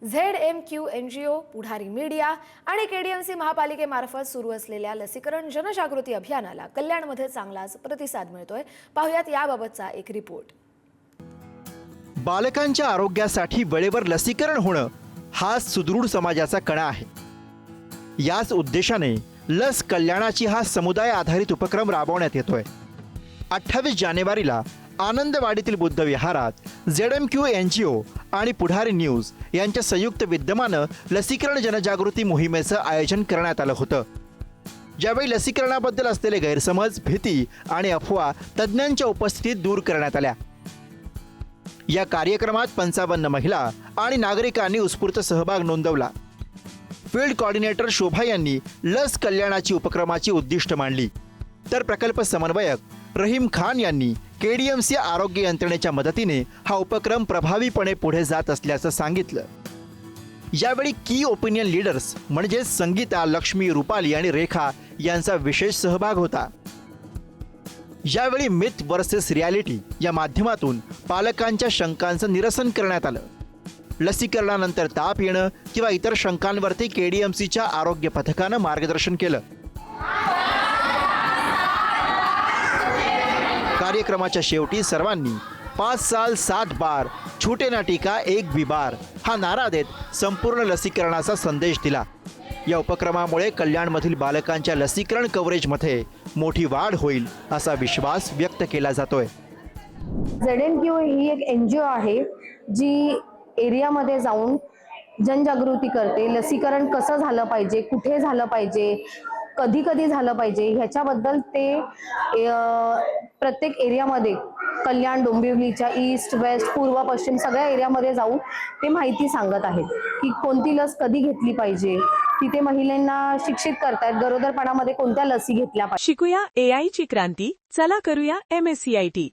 ZMQ NGO, पुढारी media आणि KDMC महापालिकेमार्फत सुरू असलेल्या लसीकरण जनजागृती अभियानाला कल्याणमध्ये चांगलाच प्रतिसाद मिळतोय। पाहुयात याबाबतचा एक रिपोर्ट। बालकांच्या आरोग्यासाठी वेळेवर लसीकरण होणं हा सुदृढ समाजाचा कणा आहे। याच उद्देशाने लस कल्याणाची हा समुदाय आधारित उपक्रम राबवण्यात येतोय। 28 जानेवारीला आनंदवाडीतील बुद्ध विहारात ZMQ NGO आणि पुढारी न्यूज यांच्या संयुक्त विद्यमानं लसीकरण जनजागृती मोहिमेचं आयोजन करण्यात आलं होतं। ज्यावेळी लसीकरणाबद्दल असलेले गैरसमज, भीती आणि अफवा तज्ज्ञांच्या उपस्थितीत दूर करण्यात आल्या। या कार्यक्रमात 55 महिला आणि नागरिकांनी उत्स्फूर्त सहभाग नोंदवला। फील्ड कोऑर्डिनेटर शोभा यांनी लस कल्याणाची उपक्रमाची उद्दिष्ट मांडली, तर प्रकल्प समन्वयक रहीम खान यांनी KDMC आरोग्य यंत्रणेच्या मदतीने हा उपक्रम प्रभावीपणे पुढे जात असल्याचं सांगितलं। यावेळी की ओपिनियन लीडर्स म्हणजे संगीता, लक्ष्मी, रुपाली आणि रेखा यांचा विशेष सहभाग होता। यावेळी मिथ वर्सेस रियालिटी या माध्यमातून पालकांच्या शंकांचं निरसन करण्यात आलं। लसीकरणानंतर ताप येणं किंवा इतर शंकांवरती KDMCच्या आरोग्य पथकानं मार्गदर्शन केलं। कार्यक्रमाच्या शेवटी सर्वांनी 5 साल 7 बार छूटे ना टीका एक भी बार हा नारा देत संपूर्ण लसीकरणाचा संदेश दिला। या उपक्रमामुळे कल्याणमधील बालकांच्या लसीकरण कव्हरेजमध्ये मोठी वाढ होईल असा विश्वास व्यक्त केला जातोय। ZMQ ही एक NGO आहे जी एरियामध्ये जाऊन जनजागृती करते। लसीकरण कसं झालं पाहिजे, कुठे झालं पाहिजे, कधी कधी झालं पाहिजे ह्याच्याबद्दल ते प्रत्येक एरियामध्ये कल्याण, डोंबिवलीच्या ईस्ट, वेस्ट, पूर्व, पश्चिम सगळ्या एरियामध्ये जाऊन ते माहिती सांगत आहेत की कोणती लस कधी घेतली पाहिजे। तिथे महिलांना शिक्षित करतायत गरोदरपणामध्ये कोणत्या लसी घेतल्या पाहिजे। शिकूया AI ची क्रांती, चला करूया MSCIT।